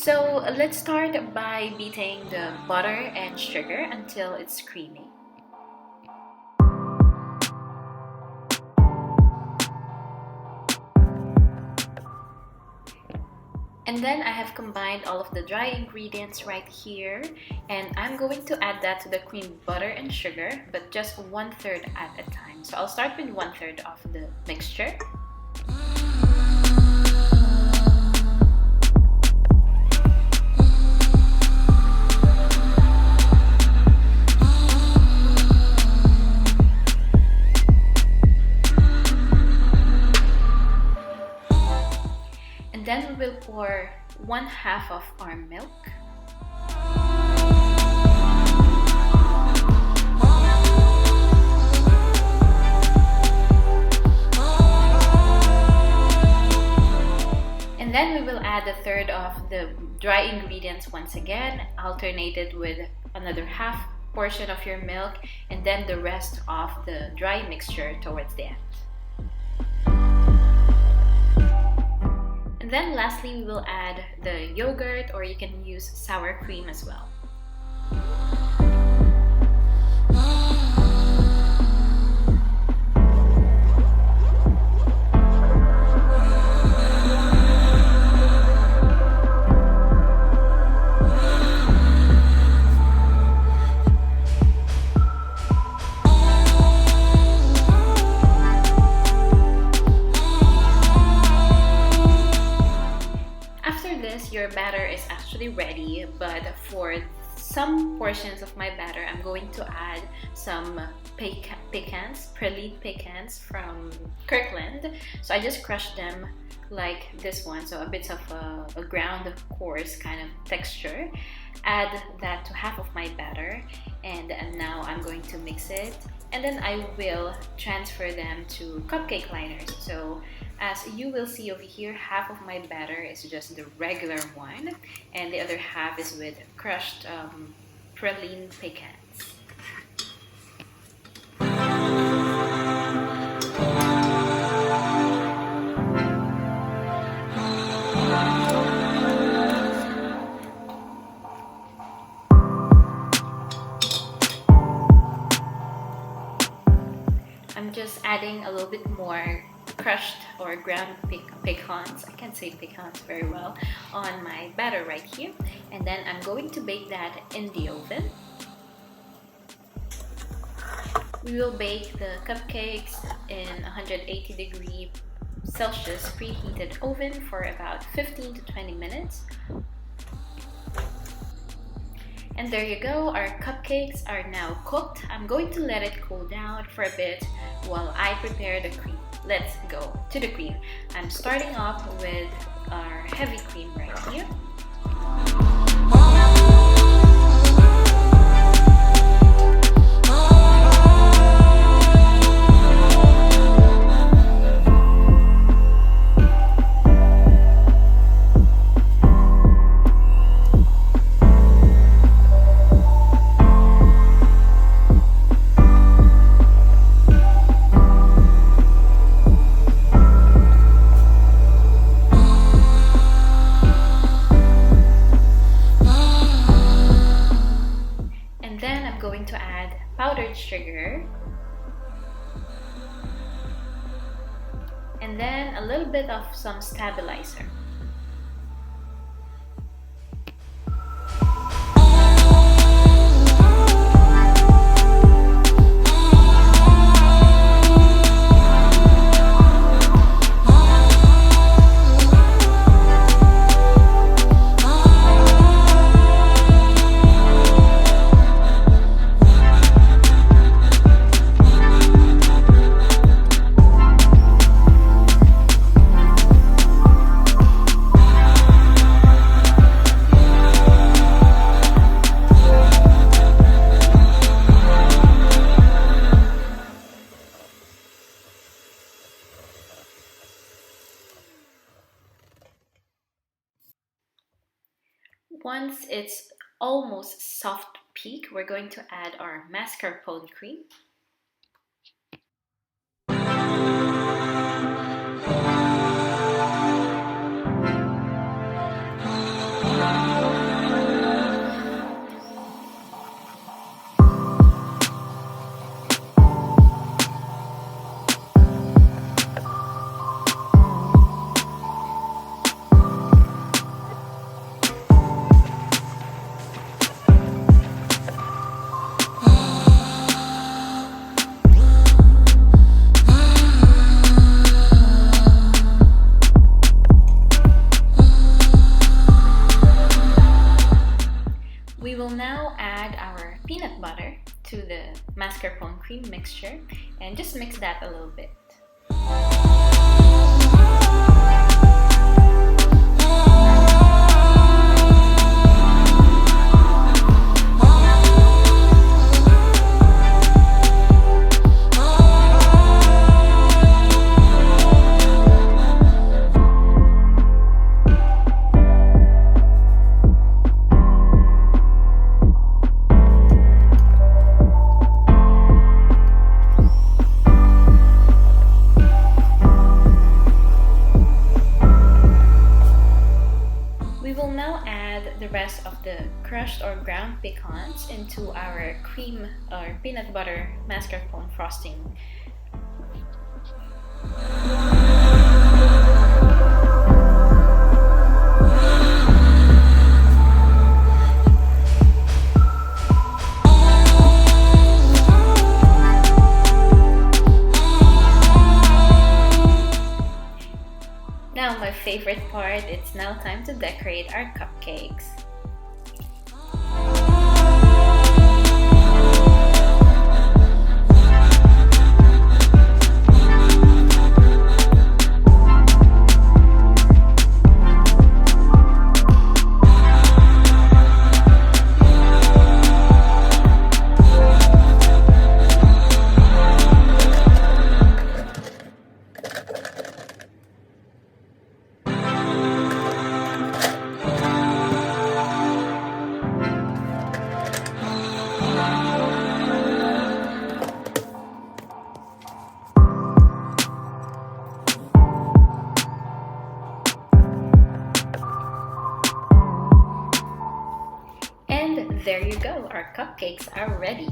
So let's start by beating the butter and sugar until it's creamy. And then I have combined all of the dry ingredients right here, and I'm going to add that to the cream butter and sugar, but just 1/3 at a time. So I'll start with 1/3 of the mixture. And then we will pour 1/2 of our milk. And then we will add 1/3 of the dry ingredients once again, alternated with another half portion of your milk, and then the rest of the dry mixture towards the end. And then lastly, we will add the yogurt, or you can use sour cream as well. Your batter is actually ready, but for some portions of my batter, I'm going to add some pecans, praline pecans from Kirkland. So I just crushed them like this one, so a bit of a ground coarse kind of texture. Add that to half of my batter, and now I'm going to mix it, and then I will transfer them to cupcake liners. So as you will see over here, half of my batter is just the regular one, and the other half is with crushed praline pecans. I'm just adding a little bit more crushed or ground pecans, I can't say pecans very well, on my batter right here, and then I'm going to bake that in the oven. We will bake the cupcakes in 180 Celsius preheated oven for about 15 to 20 minutes. And there you go, our cupcakes are now cooked. I'm going to let it cool down for a bit while I prepare the cream. Let's go to the cream. I'm starting off with our heavy cream right here. Going to add powdered sugar, and then a little bit of some stabilizer. Once it's almost soft peak, we're going to add our mascarpone cream. mascarpone cream mixture and just mix that a little bit. We will now add the rest of the crushed or ground pecans into our cream or peanut butter mascarpone frosting. Now my favorite part, it's now time to decorate our cupcakes. And there you go, our cupcakes are ready.